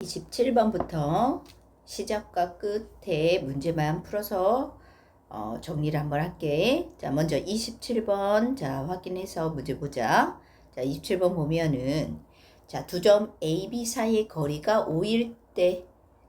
27번부터 시작과 끝에 문제만 풀어서 정리를 한번 할게. 자, 먼저 27번 자 확인해서 문제 보자. 자, 27번 보면은 자, 두 점 A, B 사이의 거리가 5일 때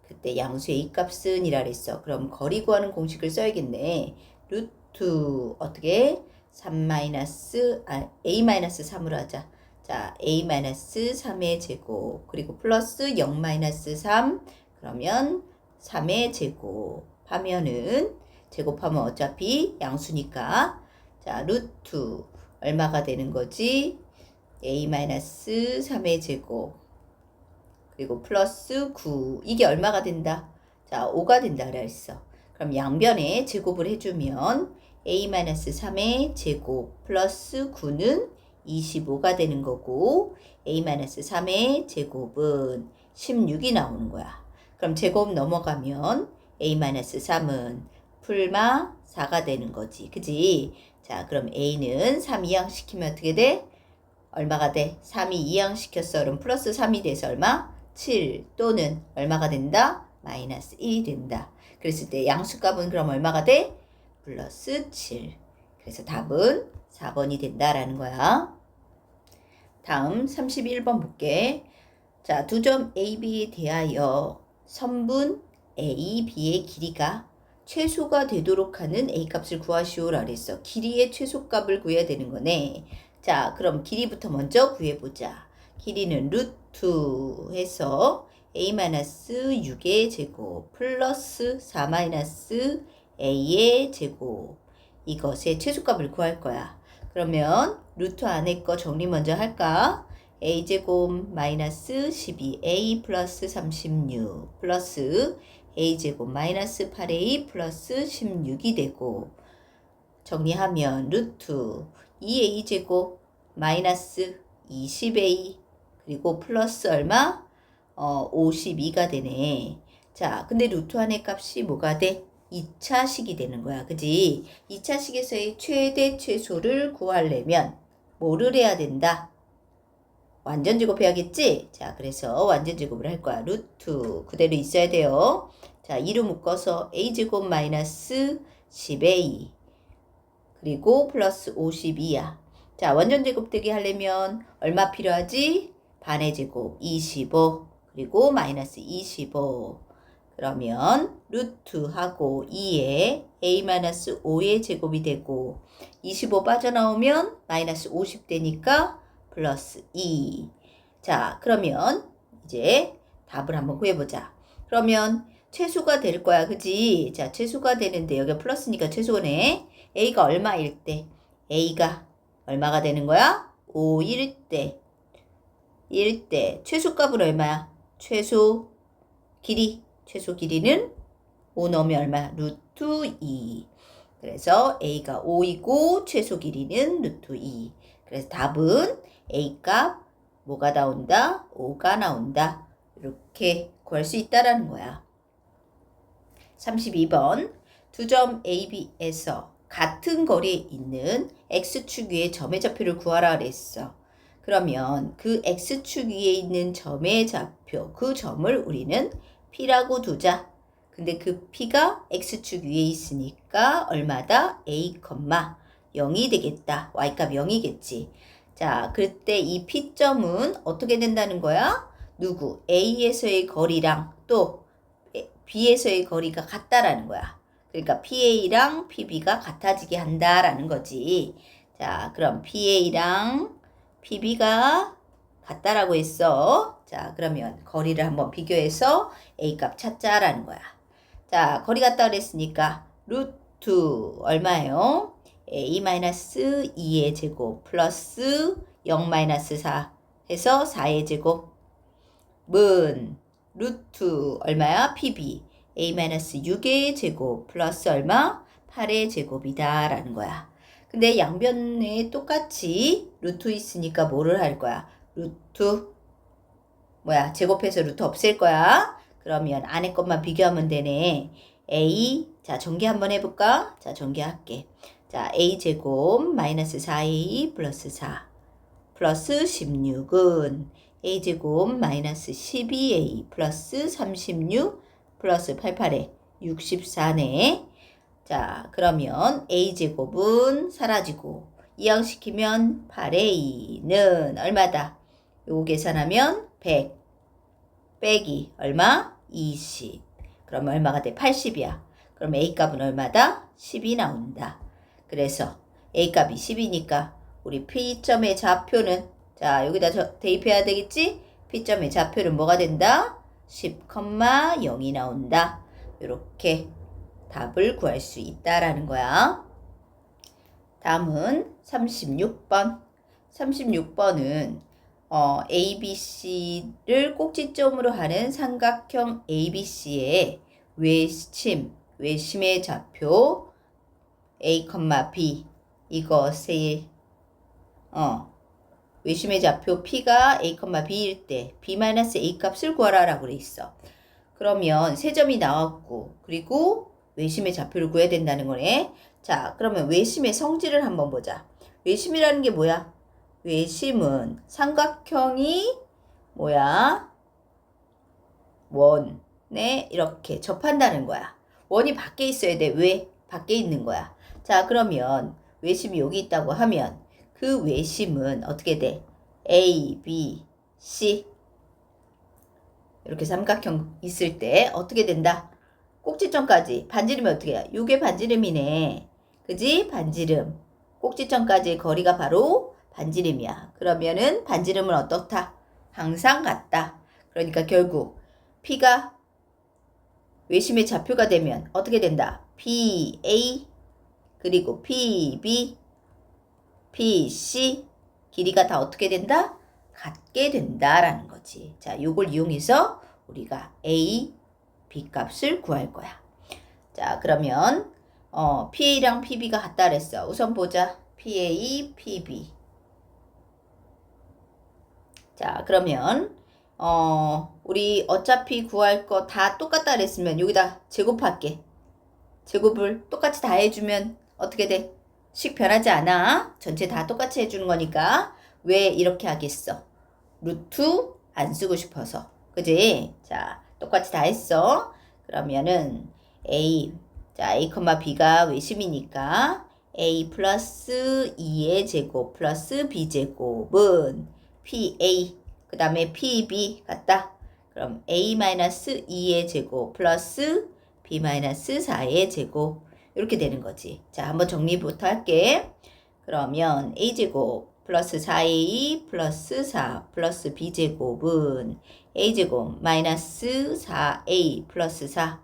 그때 양수 A 값은 이라 그랬어. 그럼 거리 구하는 공식을 써야겠네. 루트 어떻게? 3A-3으로 하자. 자, A-3의 제곱 그리고 플러스 0-3 그러면 3의 제곱 하면은 제곱하면 어차피 양수니까 자, 루트 얼마가 되는 거지? A-3의 제곱 그리고 플러스 9 이게 얼마가 된다? 자, 5가 된다 그랬어. 그럼 양변에 제곱을 해주면 A-3의 제곱 플러스 9는 25가 되는 거고 A-3의 제곱은 16이 나오는 거야. 그럼 제곱 넘어가면 A-3은 풀마 4가 되는 거지. 그지? 자, 그럼 A는 3 이항시키면 어떻게 돼? 얼마가 돼? 3이 이항시켰어. 그럼 플러스 3이 돼서 얼마? 7 또는 얼마가 된다? 마이너스 1이 된다. 그랬을 때 양수값은 그럼 얼마가 돼? 플러스 7. 그래서 답은 4번이 된다라는 거야. 다음 31번 볼게. 자, 두 점 A, B에 대하여 선분 A, B의 길이가 최소가 되도록 하는 A 값을 구하시오라 그랬어. 길이의 최소값을 구해야 되는 거네. 자, 그럼 길이부터 먼저 구해보자. 길이는 루트 해서 A-6의 제곱 플러스 4-A의 제곱 이것의 최소값을 구할 거야. 그러면 루트 안에 거 정리 먼저 할까? A제곱 마이너스 12A 플러스 36 플러스 A제곱 마이너스 8A 플러스 16이 되고 정리하면 루트 2A제곱 마이너스 20A 그리고 플러스 얼마? 52가 되네. 자, 근데 루트 안의 값이 뭐가 돼? 2차식이 되는 거야. 그지? 2차식에서의 최대 최소를 구하려면 뭐를 해야 된다? 완전 제곱해야겠지? 자, 그래서 완전 제곱을 할 거야. 루트 그대로 있어야 돼요. 자, 2로 묶어서 A제곱 마이너스 10A 그리고 플러스 52야. 자, 완전 제곱되게 하려면 얼마 필요하지? 반의 제곱 25 그리고 마이너스 25 그러면 루트하고 2에 A-5의 제곱이 되고 25 빠져나오면 마이너스 50 되니까 플러스 2. 자, 그러면 이제 답을 한번 구해보자. 그러면 최소가 될 거야. 그지? 자, 최소가 되는데 여기가 플러스니까 최소네. A가 얼마일 때? A가 얼마가 되는 거야? 5일 때. 1 때. 최소값은 얼마야? 최소 길이는 5 넣으면 얼마? 루트 2. 그래서 A가 5이고 최소 길이는 루트 2. 그래서 답은 A값 뭐가 나온다? 5가 나온다. 이렇게 구할 수 있다라는 거야. 32번 두 점 AB에서 같은 거리에 있는 X축 위의 점의 좌표를 구하라 그랬어. 그러면 그 X축 위에 있는 점의 좌표, 그 점을 우리는 P라고 두자. 근데 그 P가 X축 위에 있으니까 얼마다? A, 0이 되겠다. Y값 0이겠지. 자, 그때 이 P점은 어떻게 된다는 거야? 누구? A에서의 거리랑 또 B에서의 거리가 같다라는 거야. 그러니까 PA랑 PB가 같아지게 한다라는 거지. 자, 그럼 PA랑 PB가 같다라고 했어. 자, 그러면 거리를 한번 비교해서 A값 찾자라는 거야. 자, 거리 같다 그랬으니까 루트 얼마예요? A-2의 제곱 플러스 0-4 해서 4의 제곱은 루트 얼마야? PB A-6의 제곱 플러스 얼마? 8의 제곱이다 라는 거야. 근데 양변에 똑같이 루트 있으니까 뭐를 할 거야? 루트 제곱해서 루트 없앨 거야. 그러면 안에 것만 비교하면 되네. A 자 전개 한번 해볼까? 자 전개할게. 자 A제곱 마이너스 4A 플러스 4 플러스 16은 a제곱 마이너스 12a 플러스 36 플러스 88에 64네. 자, 그러면 a제곱은 사라지고 이항시키면 8a는 얼마다? 요거 계산하면 100 빼기 얼마? 20. 그럼 얼마가 돼? 80이야. 그럼 a값은 얼마다? 10이 나온다. 그래서 a값이 10이니까 우리 P점의 좌표는 자 여기다 대입해야 되겠지? P점의 좌표는 뭐가 된다? 10,0이 나온다. 이렇게 답을 구할 수 있다라는 거야. 다음은 36번. 36번은 ABC를 꼭지점으로 하는 삼각형 ABC의 외심의 좌표 A, B 이것의 외심의 좌표 P가 A, B일 때 B-A 값을 구하라 라고 그래 있어. 그러면 세 점이 나왔고 그리고 외심의 좌표를 구해야 된다는 거네. 자, 그러면 외심의 성질을 한번 보자. 외심이라는 게 뭐야? 외심은 삼각형이 뭐야? 원에 이렇게 접한다는 거야. 원이 밖에 있어야 돼. 왜? 밖에 있는 거야. 자, 그러면 외심이 여기 있다고 하면 그 외심은 어떻게 돼? A, B, C 이렇게 삼각형 있을 때 어떻게 된다? 꼭지점까지 반지름이 어떻게 해? 요게 반지름이네. 그지? 반지름. 꼭지점까지의 거리가 바로 반지름이야. 그러면은 반지름은 어떻다? 항상 같다. 그러니까 결국 P가 외심의 좌표가 되면 어떻게 된다? PA 그리고 PB, PC 길이가 다 어떻게 된다? 같게 된다라는 거지. 자, 요걸 이용해서 우리가 A, B 값을 구할 거야. 자, 그러면 PA랑 PB가 같다 그랬어. 우선 보자. PA, PB. 자, 그러면 우리 어차피 구할 거 다 똑같다 그랬으면 여기다 제곱할게. 제곱을 똑같이 다 해주면 어떻게 돼? 식 변하지 않아. 전체 다 똑같이 해주는 거니까 왜 이렇게 하겠어? 루트 안 쓰고 싶어서. 그지? 자, 똑같이 다 했어. 그러면은 A, 자, A, B가 외심이니까 A 플러스 2의 제곱 플러스 B제곱은 PA, 그 다음에 PB 같다. 그럼 A-2의 제곱 플러스 B-4의 제곱 이렇게 되는 거지. 자, 한번 정리부터 할게. 그러면 A제곱 플러스 4A 플러스 4 플러스 B제곱은 A제곱 마이너스 4A 플러스 4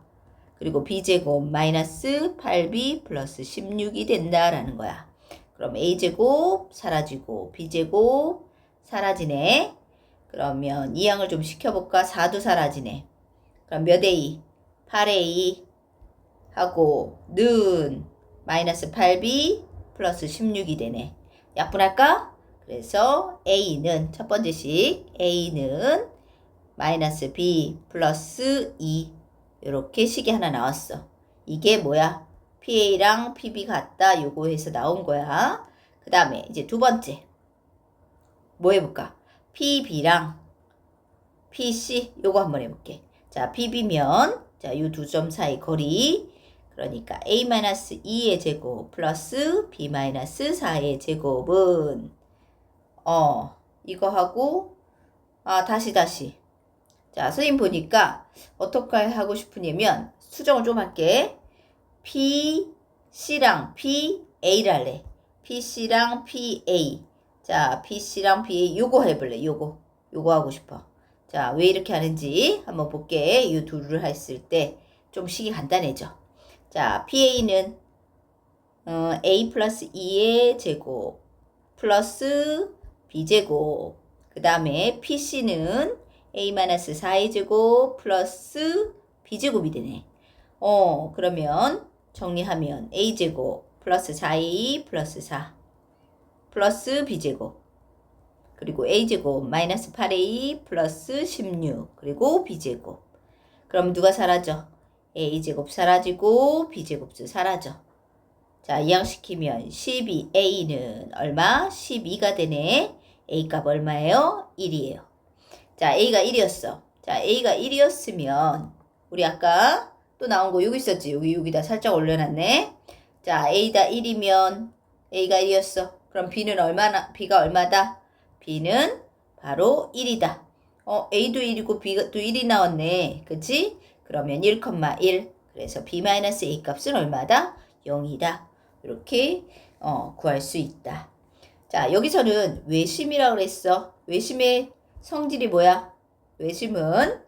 그리고 B제곱 마이너스 8B 플러스 16이 된다라는 거야. 그럼 A제곱 사라지고 B제곱 사라지네. 그러면 이 양을 좀 시켜볼까? 4도 사라지네. 그럼 몇 A? 8A 하고 는 마이너스 8B 플러스 16이 되네. 약분할까? 그래서 A는 첫 번째 식 A는 마이너스 B 플러스 2 이렇게 식이 하나 나왔어. 이게 뭐야? PA랑 PB 같다. 요거 해서 나온 거야. 그 다음에 이제 두 번째 뭐 해볼까? PB랑 PC 요거 한번 해볼게. 자, PB면 자, 요 두 점 사이 거리 그러니까 A-2의 제곱 플러스 B-4의 제곱은 이거 하고 다시 자, 선생님 보니까 어떻게 하고 싶으냐면 수정을 좀 할게. PC랑 PA를 할래. PC랑 PA. 자, PC랑 PA 요거 해볼래. 요거 하고 싶어. 자, 왜 이렇게 하는지 한번 볼게. 이 둘을 했을 때 좀 식이 간단해져. 자, PA는 A 플러스 2의 제곱 플러스 B제곱 그 다음에 PC는 A-4의 제곱 플러스 B제곱이 되네. 그러면 정리하면 A제곱 플러스 4A 플러스 4 플러스 B제곱 그리고 A제곱 마이너스 8A 플러스 16 그리고 B제곱 그럼 누가 사라져? A제곱 사라지고 B제곱도 사라져. 자, 이항시키면 12A는 얼마? 12가 되네. A값 얼마예요? 1이에요. 자, A가 1이었어. 자, A가 1이었으면 우리 아까 또 나온 거 여기 있었지. 여기다 살짝 올려놨네. 자, A가 1이면 A가 1이었어. 그럼 B가 얼마다? B는 바로 1이다. A도 1이고 B도 1이 나왔네. 그치? 그러면 1,1. 그래서 B-A 값은 얼마다? 0이다. 이렇게 구할 수 있다. 자, 여기서는 외심이라고 그랬어. 외심의 성질이 뭐야? 외심은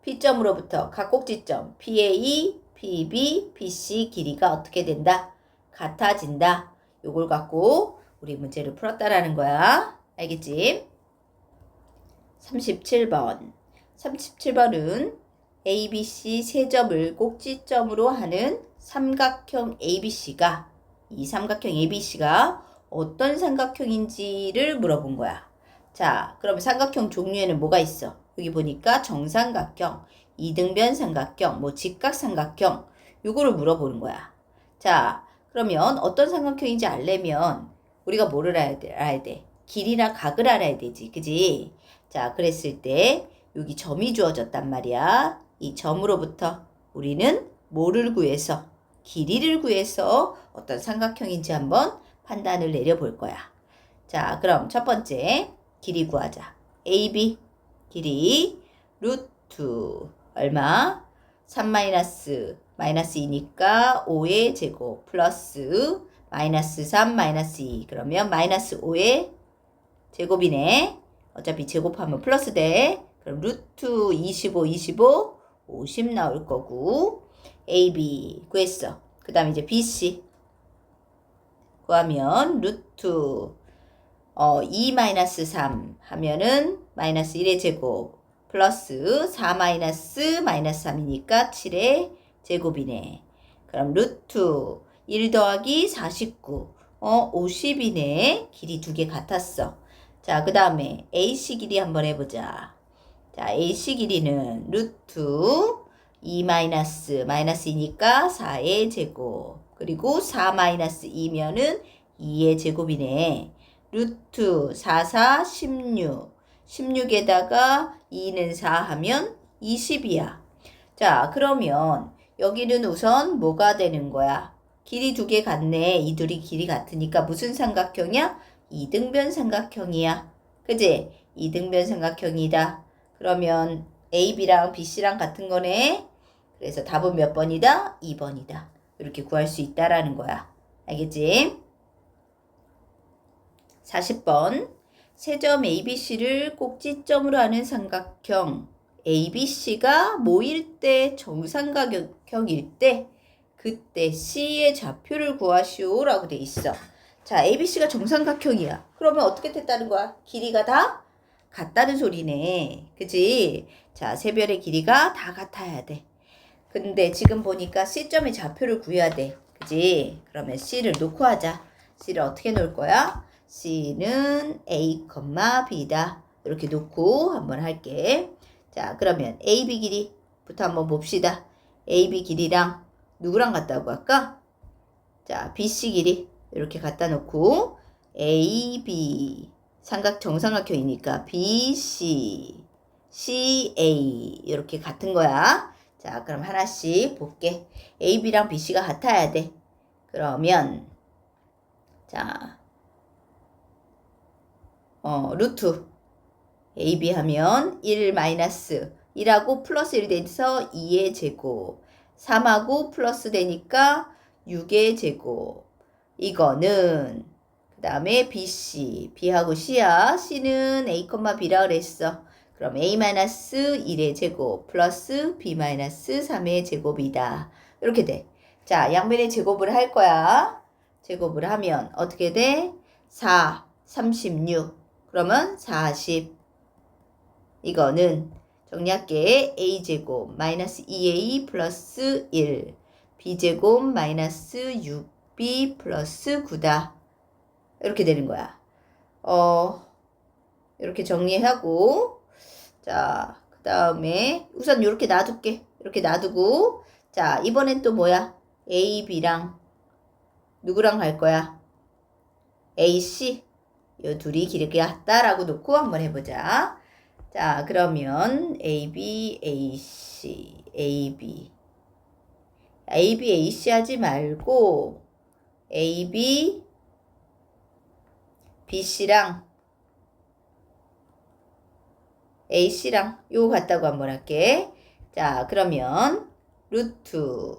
P점으로부터 각 꼭지점 PA, PB, PC 길이가 어떻게 된다? 같아진다. 요걸 갖고 우리 문제를 풀었다라는 거야. 알겠지? 37번. 37번은 ABC 세 점을 꼭지점으로 하는 삼각형 ABC가 이 삼각형 ABC가 어떤 삼각형인지를 물어본 거야. 자, 그러면 삼각형 종류에는 뭐가 있어? 여기 보니까 정삼각형, 이등변 삼각형, 뭐 직각삼각형 요거를 물어보는 거야. 자, 그러면 어떤 삼각형인지 알려면 우리가 뭐를 알아야 돼? 길이나 각을 알아야 되지. 그지? 자, 그랬을 때 여기 점이 주어졌단 말이야. 이 점으로부터 우리는 뭐를 구해서 길이를 구해서 어떤 삼각형인지 한번 판단을 내려볼 거야. 자, 그럼 첫 번째 길이 구하자. AB 길이 루트 얼마? 3 -2니까 5의 제곱 플러스 -3 -2 그러면 -5의 제곱이네. 어차피 제곱하면 플러스 돼. 그럼 루트 25 50 나올 거고 AB 구했어. 그 다음에 이제 BC 구하면 루트 2-3 하면은 -1의 제곱 플러스 4 -3이니까 7의 제곱이네. 그럼 루트 1 더하기 49 50이네. 길이 두 개 같았어. 자, 그 다음에 AC 길이 한번 해보자. 자, AC 길이는 루트 2 -2니까 4의 제곱 그리고 4 -2면은 2의 제곱이네. 루트 4, 16 16에다가 2는 4 하면 20이야. 자, 그러면 여기는 우선 뭐가 되는 거야? 길이 두 개 같네. 이 둘이 길이 같으니까 무슨 삼각형이야? 이등변 삼각형이야. 그지? 이등변 삼각형이다. 그러면 AB랑 BC랑 같은 거네. 그래서 답은 몇 번이다? 2번이다. 이렇게 구할 수 있다라는 거야. 알겠지? 40번. 세 점 ABC를 꼭지점으로 하는 삼각형 ABC가 모일 때 정삼각형일 때 그때 C의 좌표를 구하시오 라고 돼 있어. 자, ABC가 정삼각형이야. 그러면 어떻게 됐다는 거야? 길이가 다 같다는 소리네. 그지? 자, 세 변의 길이가 다 같아야 돼. 근데 지금 보니까 C점의 좌표를 구해야 돼. 그지? 그러면 C를 놓고 하자. C를 어떻게 놓을 거야? C는 A, B다. 이렇게 놓고 한번 할게. 자, 그러면 AB 길이부터 한번 봅시다. AB 길이랑 누구랑 같다고 할까? 자, BC 길이 이렇게 갖다 놓고 AB 정삼각형이니까 BC, CA 이렇게 같은 거야. 자, 그럼 하나씩 볼게. AB랑 BC가 같아야 돼. 그러면 자, 루트 AB 하면 1 1하고 플러스 1 돼서 2의 제곱 3하고 플러스 되니까 6의 제곱 이거는 그 다음에 BC B하고 C야. C는 A, B라 그랬어. 그럼 A-1의 제곱 플러스 B-3의 제곱이다. 이렇게 돼. 자, 양면의 제곱을 할 거야. 제곱을 하면 어떻게 돼? 4, 36 그러면 40 이거는 정리할게. A제곱 마이너스 2A 플러스 1 B제곱 마이너스 6B 플러스 9다. 이렇게 되는 거야. 이렇게 정리하고 자, 그 다음에 우선 이렇게 놔둘게. 이렇게 놔두고 자, 이번엔 또 뭐야? A, B랑 누구랑 갈 거야? A, C 이 둘이 길이가 같다라고 놓고 한번 해보자. 자, 그러면 AB, AC, AB. AB, AC 하지 말고 AB, BC랑 AC랑 요거 같다고 한번 할게. 자, 그러면 루트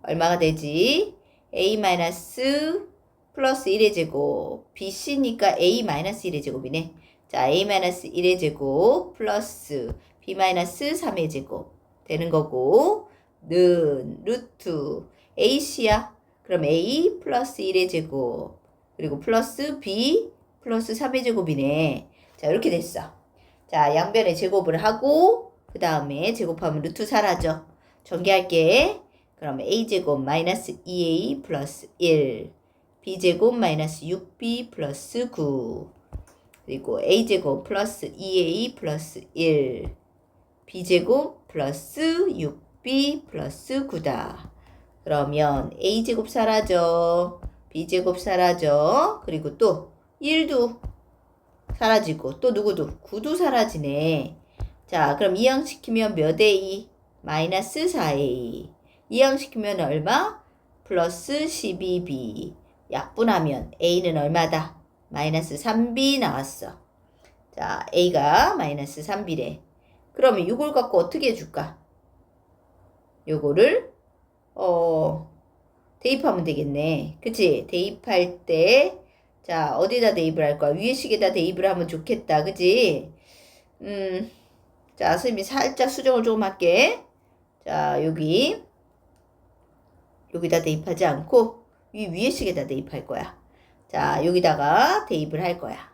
얼마가 되지? A 마이너스 플러스 1의 제곱 BC니까 A 마이너스 1의 제곱이네. 자, A 마이너스 1의 제곱 플러스 B 마이너스 3의 제곱 되는 거고 는 루트 AC야. 그럼 A 플러스 1의 제곱 그리고 플러스 B 플러스 3의 제곱이네. 자, 이렇게 됐어. 자, 양변에 제곱을 하고 그 다음에 제곱하면 루트 사라져. 전개할게. 그럼 a제곱 마이너스 2a 플러스 1 b제곱 마이너스 6b 플러스 9 그리고 a제곱 플러스 2a 플러스 1 b제곱 플러스 6b 플러스 9다. 그러면 a제곱 사라져. b제곱 사라져. 그리고 또 1도 사라지고 또 누구도 9도 사라지네. 자, 그럼 이항시키면 몇 a? 마이너스 4a. 이항시키면 얼마? 플러스 12b. 약분하면 a는 얼마다? 마이너스 3b 나왔어. 자, a가 마이너스 3b래. 그러면 이걸 갖고 어떻게 해줄까? 요거를 대입하면 되겠네. 그치? 대입할 때 자, 어디다 대입을 할 거야? 위에 식에다 대입을 하면 좋겠다. 그치? 자, 선생님이 살짝 수정을 조금 할게. 자, 여기다 대입하지 않고 위에 식에다 대입할 거야. 자, 여기다가 대입을 할 거야.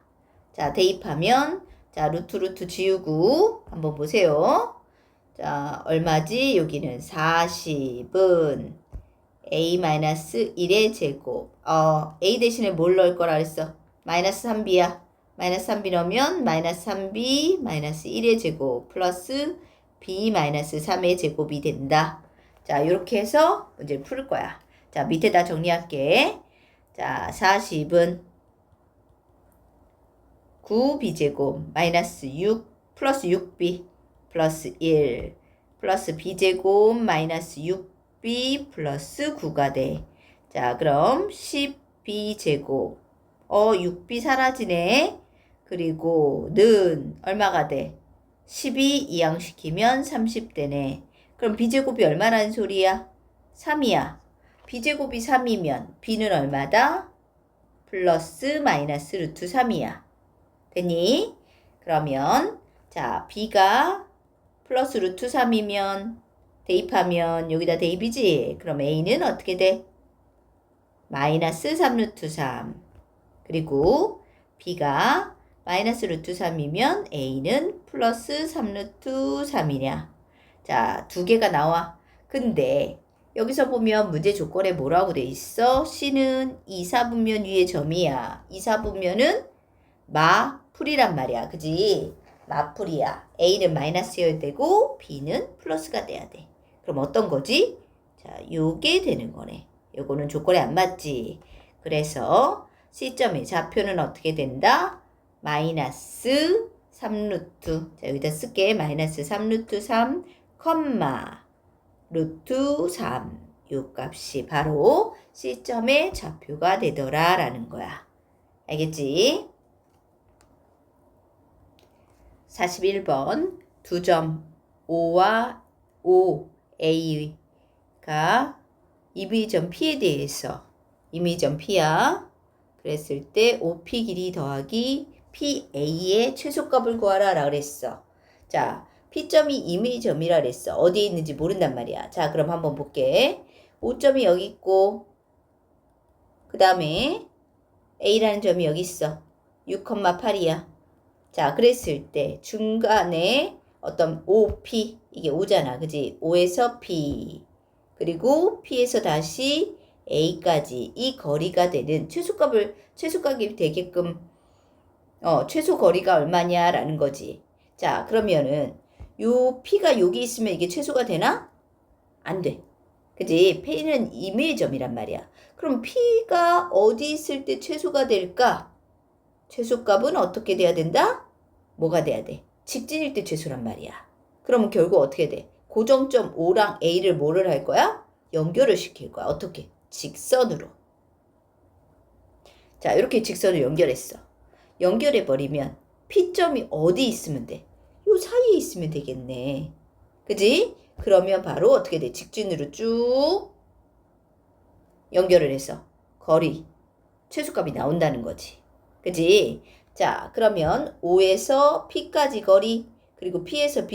자, 대입하면 자, 루트 지우고 한번 보세요. 자, 얼마지? 여기는 40은 a-1의 제곱. a 대신에 뭘 넣을 거라 그랬어? 마이너스 3b야. 마이너스 3b 넣으면 마이너스 3b 마이너스 1의 제곱 플러스 b 마이너스 3의 제곱이 된다. 자, 이렇게 해서 문제를 풀 거야. 자, 밑에다 정리할게. 자, 40은 9b제곱 마이너스 6 플러스 6b 플러스 1 플러스 b제곱 마이너스 6b 플러스 9가 돼. 자, 그럼 10b제곱 6b 사라지네. 그리고 는 얼마가 돼? 12 이항시키면 30되네. 그럼 b제곱이 얼마라는 소리야? 3이야. b제곱이 3이면 b는 얼마다? 플러스 마이너스 루트 3이야. 됐니? 그러면 자, b가 플러스 루트 3이면 대입하면 여기다 대입이지? 그럼 a는 어떻게 돼? 마이너스 3 루트 3. 그리고 b가 마이너스 루트 3이면 a는 플러스 3 루트 3이냐. 자, 두 개가 나와. 근데 여기서 보면 문제 조건에 뭐라고 돼 있어? c는 2사분면 위의 점이야. 2사분면은 마풀이란 말이야. 그지? 마풀이야. a는 마이너스여야 되고 b는 플러스가 돼야 돼. 그럼 어떤 거지? 자, 요게 되는 거네. 요거는 조건에 안 맞지. 그래서 C점의 좌표는 어떻게 된다? 마이너스 3루트. 자, 여기다 쓸게. 마이너스 3루트 3, 컴마 루트 3. 요 값이 바로 C점의 좌표가 되더라 라는 거야. 알겠지? 41번 2점 5와 5 A가 임의점 P에 대해서 임의점 P야. 그랬을 때 5P 길이 더하기 PA의 최소값을 구하라 라 그랬어. 자, P점이 임의점이라 그랬어. 어디에 있는지 모른단 말이야. 자, 그럼 한번 볼게. 5점이 여기 있고 그 다음에 A라는 점이 여기 있어. 6,8이야. 자, 그랬을 때 중간에 어떤 5P, 이게 5잖아. 그지? 5에서 P, 그리고 P에서 다시 A까지 이 거리가 되는 최소값이 되게끔 최소 거리가 얼마냐라는 거지. 자, 그러면은 요 P가 여기 있으면 이게 최소가 되나? 안 돼. 그지? P는 임의점이란 말이야. 그럼 P가 어디 있을 때 최소가 될까? 최소값은 어떻게 돼야 된다? 뭐가 돼야 돼? 직진일 때 최소란 말이야. 그러면 결국 어떻게 돼? 고정점 O랑 A를 뭐를 할 거야? 연결을 시킬 거야. 어떻게? 직선으로. 자, 이렇게 직선을 연결했어. 연결해버리면 P점이 어디 있으면 돼? 요 사이에 있으면 되겠네. 그지? 그러면 바로 어떻게 돼? 직진으로 쭉 연결을 해서 거리, 최소값이 나온다는 거지. 그지? 자, 그러면 O에서 P까지 거리, 그리고 P에서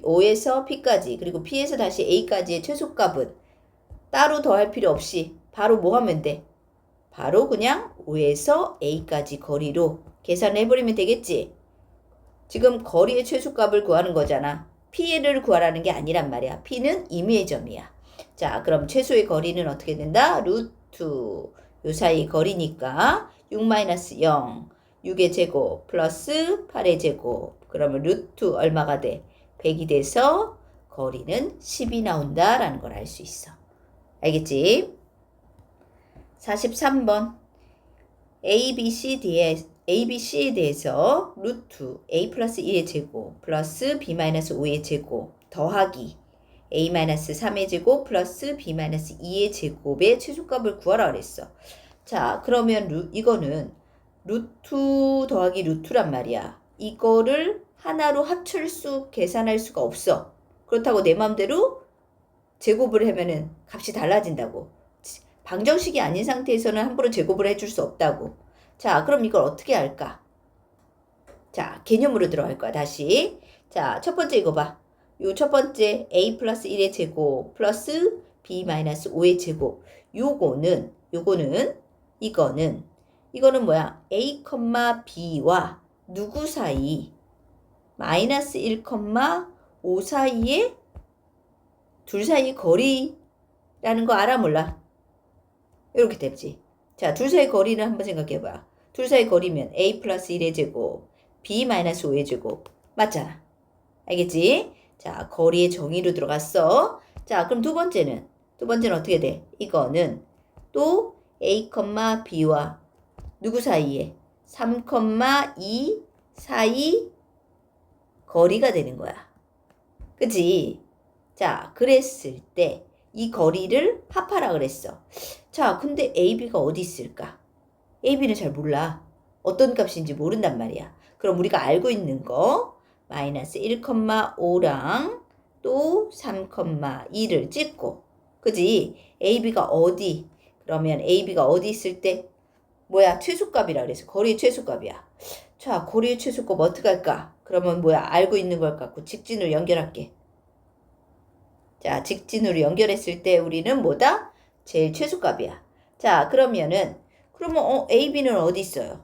O에서 P까지, 그리고 P에서 다시 A까지의 최소값은 따로 더할 필요 없이 바로 뭐 하면 돼? 바로 그냥 O에서 A까지 거리로 계산을 해버리면 되겠지? 지금 거리의 최소값을 구하는 거잖아. P를 구하라는 게 아니란 말이야. P는 임의의 점이야. 자, 그럼 최소의 거리는 어떻게 된다? 루트. 요 사이 거리니까 6-0. 6의 제곱 플러스 8의 제곱. 그러면 루트 얼마가 돼? 100이 돼서 거리는 10이 나온다라는 걸 알 수 있어. 알겠지? 43번. ABC에 대해서 루트 A 플러스 1의 제곱 플러스 B 마이너스 5의 제곱 더하기 A 마이너스 3의 제곱 플러스 B 마이너스 2의 제곱의 최소값을 구하라 그랬어. 자, 그러면 이거는 루트 더하기 루트란 말이야. 이거를 하나로 계산할 수가 없어. 그렇다고 내 맘대로 제곱을 하면은 값이 달라진다고. 방정식이 아닌 상태에서는 함부로 제곱을 해줄 수 없다고. 자, 그럼 이걸 어떻게 할까? 자, 개념으로 들어갈 거야, 다시. 자, 첫 번째 이거 봐. 요 첫 번째 A 플러스 1의 제곱 플러스 B 마이너스 5의 제곱. 이거는 뭐야? A, B와 누구 사이? 마이너스 1, 5 사이에 둘 사이 거리라는 거 알아 몰라? 이렇게 되지. 자, 둘 사이 거리는 한번 생각해봐. 둘 사이 거리면 A 플러스 1의 제곱, B 마이너스 5의 제곱. 맞잖아. 알겠지? 자, 거리의 정의로 들어갔어. 자, 그럼 두 번째는 어떻게 돼? 이거는 또 A, B와 누구 사이에? 3, 2 사이 거리가 되는 거야. 그치? 자, 그랬을 때 이 거리를 합하라 그랬어. 자, 근데 AB가 어디 있을까? AB는 잘 몰라. 어떤 값인지 모른단 말이야. 그럼 우리가 알고 있는 거 마이너스 1,5랑 또 3,2를 찍고 그지? AB가 어디? 그러면 AB가 어디 있을 때 뭐야? 최소값이라 그래서 거리의 최소값이야. 자, 거리의 최소값 어떻게 할까? 그러면 뭐야? 알고 있는 걸 갖고 직진으로 연결할게. 자, 직진으로 연결했을 때 우리는 뭐다? 제일 최소값이야. 자, 그러면 AB는 어디 있어요?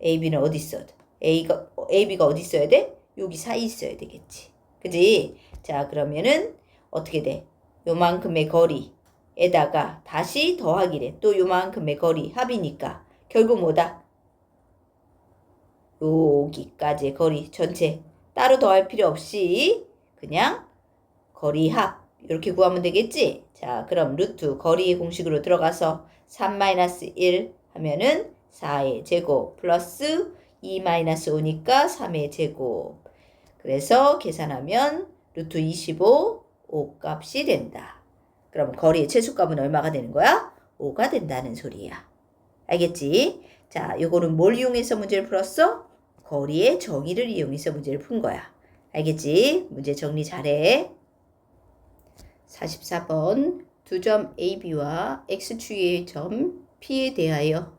AB는 어디 있어? AB가 어디 있어야 돼? 여기 사이 있어야 되겠지. 그지? 자, 그러면은 어떻게 돼? 요만큼의 거리에다가 다시 더하기래. 또 요만큼의 거리 합이니까 결국 뭐다? 여기까지의 거리 전체 따로 더할 필요 없이 그냥 거리 합 이렇게 구하면 되겠지? 자, 그럼 루트 거리의 공식으로 들어가서 3-1 하면은 4의 제곱 플러스 2-5니까 3의 제곱. 그래서 계산하면 루트 25, 5 값이 된다. 그럼 거리의 최소값은 얼마가 되는 거야? 5가 된다는 소리야. 알겠지? 자, 요거는 뭘 이용해서 문제를 풀었어? 거리의 정의를 이용해서 문제를 푼 거야. 알겠지? 문제 정리 잘해. 44번 두 점 AB와 X축의 점 P에 대하여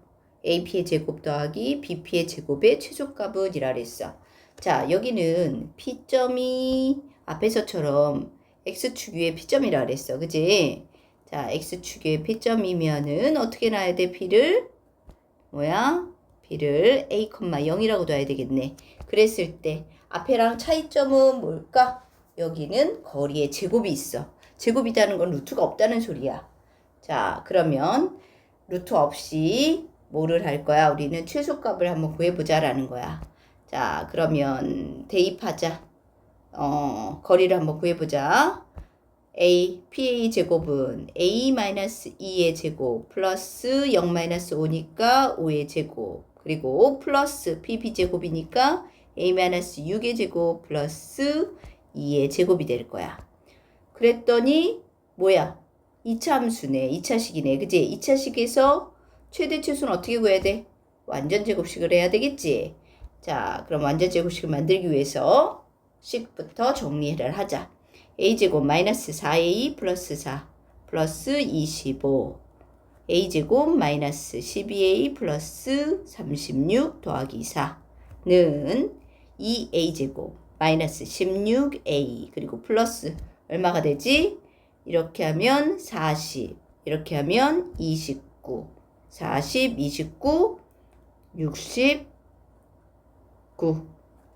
AP의 제곱 더하기 BP의 제곱의 최소값은 이라 그랬어. 자, 여기는 P점이 앞에서처럼 X축 위에 P점이라 그랬어. 그지? 자, X축 위에 P점이면은 어떻게 놔야 돼? P를 B를 A, 0이라고 둬야 되겠네. 그랬을 때 앞에랑 차이점은 뭘까? 여기는 거리의 제곱이 있어. 제곱이라는 건 루트가 없다는 소리야. 자, 그러면 루트 없이 뭐를 할 거야? 우리는 최소값을 한번 구해보자라는 거야. 자, 그러면 대입하자. 거리를 한번 구해보자. PA 제곱은 A-2의 제곱 플러스 0-5니까 5의 제곱 그리고 플러스 PP 제곱이니까 a-6의 제곱 플러스 2의 제곱이 될 거야. 그랬더니 뭐야? 2차 함수네. 2차식이네. 그지? 2차식에서 최대 최소는 어떻게 구해야 돼? 완전 제곱식을 해야 되겠지? 자, 그럼 완전 제곱식을 만들기 위해서 식부터 정리를 하자. a제곱 마이너스 4a 플러스 4 플러스 25 a제곱 마이너스 12a 플러스 36 더하기 4는 2a제곱 마이너스 16a 그리고 플러스 얼마가 되지? 이렇게 하면 40 이렇게 하면 29 40, 29, 69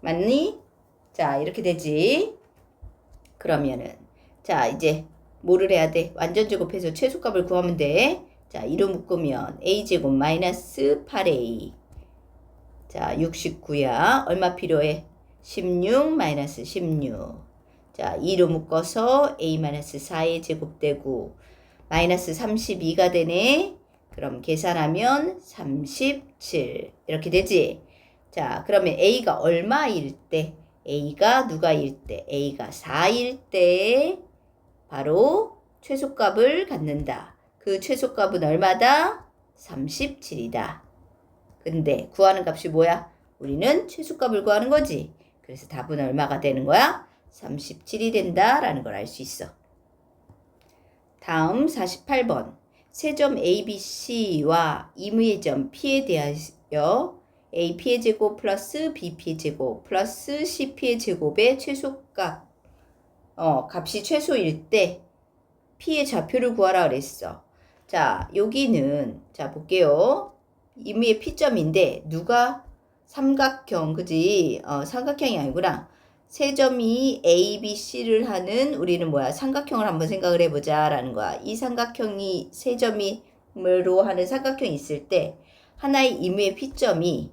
맞니? 자 이렇게 되지. 그러면은 자 이제 뭐를 해야 돼? 완전 제곱해서 최소값을 구하면 돼. 자 2로 묶으면 a제곱 마이너스 8a 자 69야. 얼마 필요해? 16 마이너스 16 자 2로 묶어서 a 마이너스 4의 제곱되고 마이너스 32가 되네. 그럼 계산하면 37 이렇게 되지. 자 그러면 a가 얼마일 때? a가 누가일 때? a가 4일 때 바로 최소값을 갖는다. 그 최소값은 얼마다? 37이다. 근데 구하는 값이 뭐야? 우리는 최소값을 구하는 거지. 그래서 답은 얼마가 되는 거야? 37이 된다라는 걸 알 수 있어. 다음 48번. 세점 ABC와 임의의 점 P에 대하여 AP의 제곱 플러스 BP의 제곱 플러스 CP의 제곱의 최소값 값이 최소일 때 P의 좌표를 구하라 그랬어. 자 여기는 자 볼게요. 임의의 P점인데 누가 삼각형 그지? 삼각형이 아니구나. 세 점이 A, B, C를 하는 우리는 뭐야? 삼각형을 한번 생각을 해보자 라는 거야. 이 삼각형이 세 점으로 하는 삼각형이 있을 때 하나의 임의의 P점이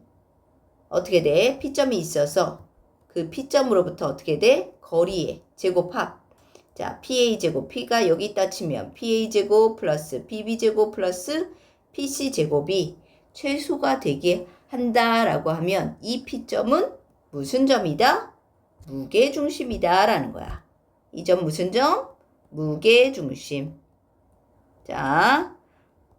어떻게 돼? P점이 있어서 그 P점으로부터 어떻게 돼? 거리의 제곱합. 자, PA제곱, P가 여기 있다 치면 PA제곱 플러스 BB제곱 플러스 PC제곱이 최소가 되게 한다라고 하면 이 P점은 무슨 점이다? 무게중심이다 라는 거야. 이 점 무슨 점? 무게중심. 자,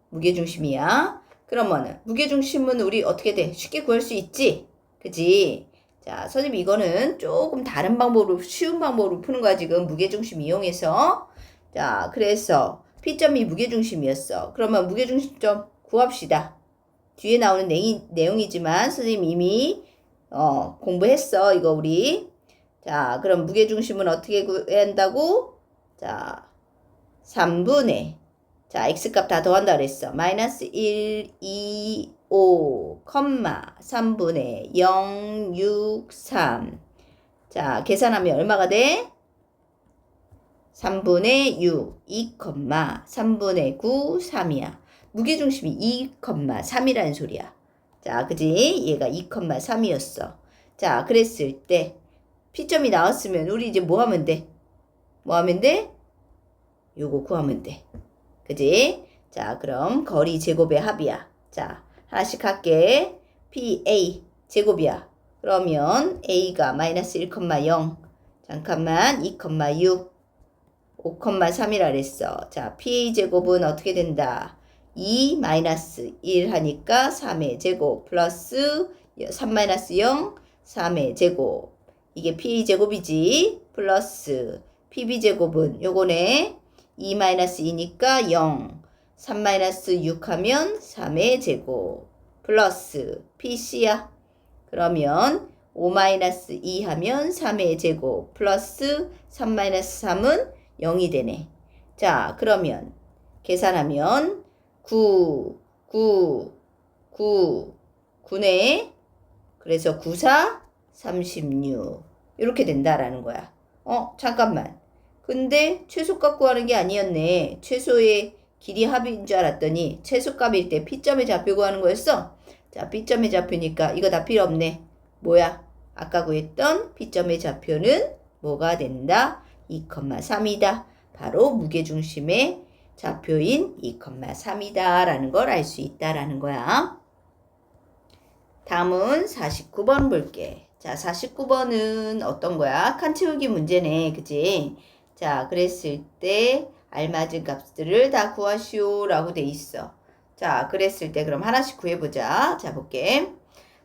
무게중심이야. 그러면은 무게중심은 우리 어떻게 돼? 쉽게 구할 수 있지? 그지? 자, 선생님 이거는 조금 다른 방법으로 쉬운 방법으로 푸는 거야 지금 무게중심 이용해서. 자, 그래서 P점이 무게중심이었어. 그러면 무게중심점 구합시다. 뒤에 나오는 내용이지만 선생님 이미 공부했어. 이거 우리. 자, 그럼 무게중심은 어떻게 구해야 한다고? 자, 3분의 자, x값 다 더한다 그랬어. 마이너스 1, 2, 5, 3분의 0, 6, 3. 자, 계산하면 얼마가 돼? 3분의 6, 2, 3분의 9, 3이야. 무게중심이 2, 3이라는 소리야. 자, 그지? 얘가 2, 3이었어. 자, 그랬을 때 P점이 나왔으면 우리 이제 뭐 하면 돼? 뭐 하면 돼? 요거 구하면 돼. 그지? 자, 그럼 거리 제곱의 합이야. 자, 하나씩 할게. PA 제곱이야. 그러면 A가 마이너스 1,0 잠깐만 2,6 5,3이라 그랬어. 자, PA 제곱은 어떻게 된다? 2 마이너스 1 하니까 3의 제곱 플러스 3 마이너스 0 3의 제곱 이게 PA 제곱이지. 플러스 PB 제곱은 요거네. 2 마이너스 2니까 0 3 마이너스 6 하면 3의 제곱 플러스 PC야. 그러면 5 마이너스 2 하면 3의 제곱 플러스 3 마이너스 3은 0이 되네. 자, 그러면 계산하면 9, 9네. 그래서 9, 4, 36 이렇게 된다라는 거야. 잠깐만. 근데 최소값 구하는 게 아니었네. 최소의 길이 합인 줄 알았더니 최소값일 때 P점의 좌표 구하는 거였어. 자, P점의 좌표니까 이거 다 필요 없네. 뭐야? 아까 구했던 P점의 좌표는 뭐가 된다? 2,3이다. 바로 무게중심의 좌표인 2,3이다 라는 걸 알 수 있다라는 거야. 다음은 49번 볼게. 자, 49번은 어떤 거야? 칸 채우기 문제네. 그지? 자, 그랬을 때 알맞은 값들을 다 구하시오 라고 돼 있어. 자, 그랬을 때 그럼 하나씩 구해보자. 자, 볼게.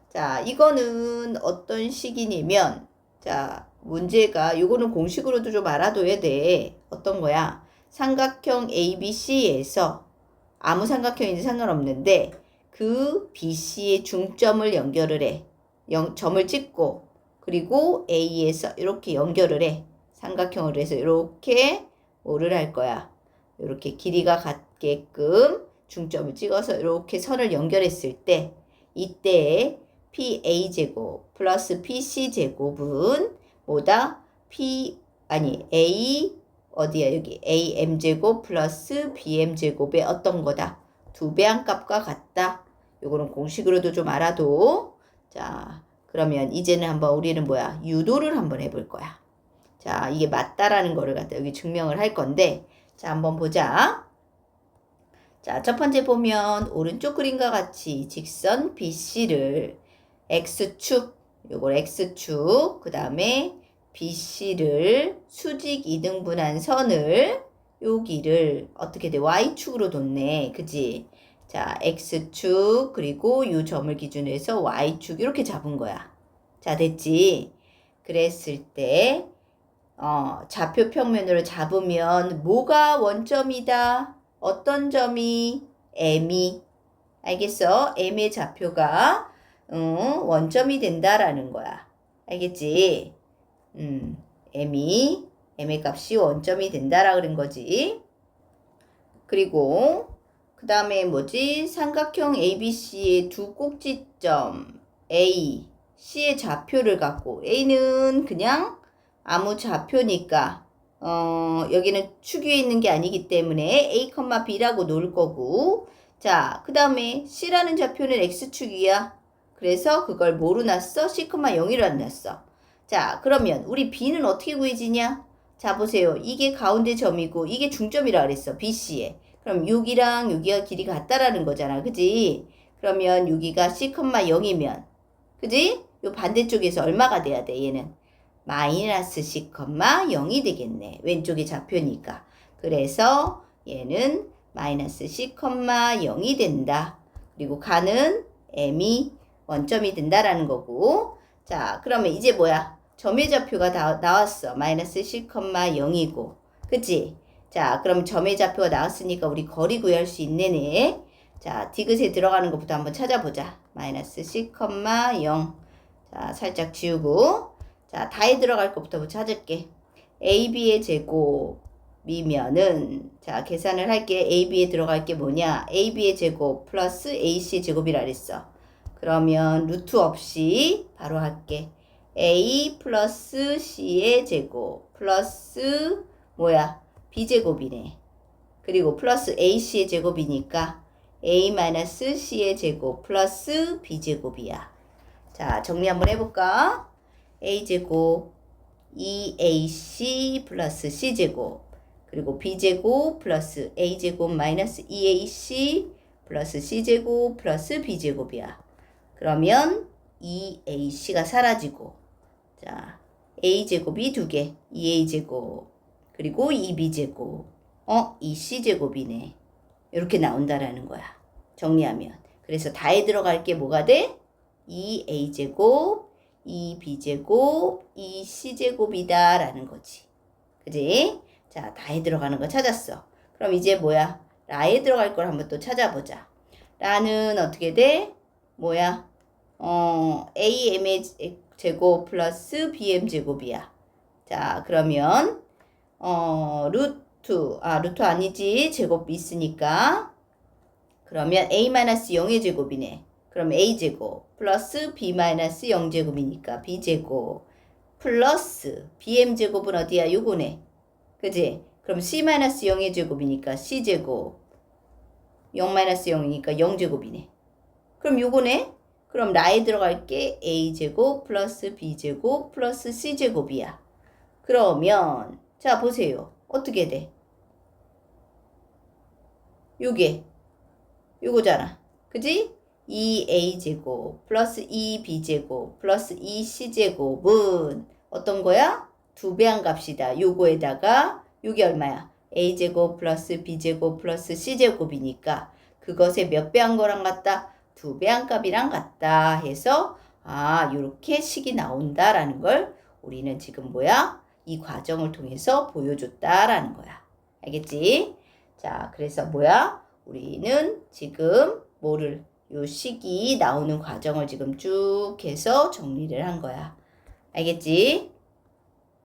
자, 이거는 어떤 식이냐면, 자, 문제가, 요거는 공식으로도 좀 알아둬야 돼. 어떤 거야? 삼각형 ABC에서 아무 삼각형인지 상관없는데, 그 BC의 중점을 연결을 해. 점을 찍고, 그리고 A에서 이렇게 연결을 해. 삼각형으로 해서 이렇게 뭐를 할 거야? 이렇게 길이가 같게끔 중점을 찍어서 이렇게 선을 연결했을 때, 이때 PA제곱 플러스 PC제곱은 뭐다? A, 어디야? 여기 AM제곱 플러스 BM제곱의 어떤 거다? 2배 한 값과 같다. 요거는 공식으로도 좀 알아도. 자, 그러면 이제는 한번 우리는 뭐야? 유도를 한번 해볼 거야. 자, 이게 맞다라는 거를 갖다 여기 증명을 할 건데, 자, 한번 보자. 자, 첫 번째 보면 오른쪽 그림과 같이 직선 BC를 X축, 요걸 X축, 그 다음에 BC를 수직 이등분한 선을 여기를 어떻게 돼? Y축으로 뒀네. 그지? 자, X축, 그리고 요 점을 기준으로 해서 Y축 이렇게 잡은 거야. 자, 됐지? 그랬을 때 좌표 평면으로 잡으면 뭐가 원점이다? 어떤 점이? M이. 알겠어? M의 좌표가 원점이 된다라는 거야. 알겠지? M의 값이 원점이 된다라 그런 거지. 그리고 그 다음에 뭐지? 삼각형 ABC의 두 꼭지점 A, C의 좌표를 갖고 A는 그냥 아무 좌표니까 여기는 축 위에 있는 게 아니기 때문에 A, B라고 놓을 거고, 자, 그 다음에 C라는 좌표는 X축 위야. 그래서 그걸 뭐로 놨어? C, 0으로 놨어. 자, 그러면 우리 B는 어떻게 구해지냐? 자, 보세요. 이게 가운데 점이고 이게 중점이라 그랬어. BC에. 그럼 6이랑 6이가 길이 같다라는 거잖아. 그지? 그러면 6이가 C, 0이면 그지? 요 반대쪽에서 얼마가 돼야 돼? 얘는 마이너스 C, 0이 되겠네. 왼쪽이 좌표니까. 그래서 얘는 마이너스 C, 0이 된다. 그리고 가는 M이 원점이 된다라는 거고. 자, 그러면 이제 뭐야? 점의 좌표가 다 나왔어. 마이너스 C, 0이고. 그치? 자, 그럼 점의 좌표가 나왔으니까 우리 거리 구할 수 있네네. 자, 디귿에 들어가는 것부터 한번 찾아보자. 마이너스 C, 0. 자, 살짝 지우고. 자, 다에 들어갈 것부터 찾을게. AB의 제곱이면은, 자, 계산을 할게. AB에 들어갈 게 뭐냐? AB의 제곱 플러스 AC의 제곱이라 그랬어. 그러면 루트 없이 바로 할게. A 플러스 C의 제곱 플러스 뭐야? B제곱이네. 그리고 플러스 AC의 제곱이니까 A 마이너스 C의 제곱 플러스 B제곱이야. 자, 정리 한번 해볼까? A제곱 2AC 플러스 C제곱 그리고 B제곱 플러스 A제곱 마이너스 2AC 플러스 C제곱 플러스 B제곱이야. 그러면 2AC가 사라지고, 자, A제곱이 2개, 2A제곱, 그리고 2B제곱, 2C제곱이네. 이렇게 나온다라는 거야. 정리하면. 그래서 다에 들어갈 게 뭐가 돼? 2A제곱, 2B제곱, 2C제곱이다 라는 거지. 그지? 자, 다에 들어가는 거 찾았어. 그럼 이제 뭐야? 라에 들어갈 걸 한번 또 찾아보자. 라는 어떻게 돼? 뭐야? AM의 제곱 플러스 BM 제곱이야. 자, 그러면 루트 아니지. 제곱 있으니까. 그러면 A-0의 제곱이네. 그럼 A제곱 플러스 B-0제곱이니까 B제곱 플러스 BM제곱은 어디야? 요거네. 그지? 그럼 C-0의 제곱이니까 C제곱 0-0이니까 0제곱이네. 그럼 요거네? 그럼 라에 들어갈 게 A제곱 플러스 B제곱 플러스 C제곱이야. 그러면 자 보세요. 어떻게 돼? 요거잖아. 그지? 2a제곱 플러스 2b제곱 플러스 2c제곱은 어떤 거야? 2배 한 값이다. 요거에다가 요게 얼마야? a제곱 플러스 b제곱 플러스 c제곱이니까 그것에 몇 배 한 거랑 같다? 2배 한 값이랑 같다 해서 요렇게 식이 나온다라는 걸 우리는 지금 뭐야? 이 과정을 통해서 보여줬다라는 거야. 알겠지? 자, 그래서 뭐야? 우리는 지금 뭐를 요 식이 나오는 과정을 지금 쭉 해서 정리를 한 거야. 알겠지?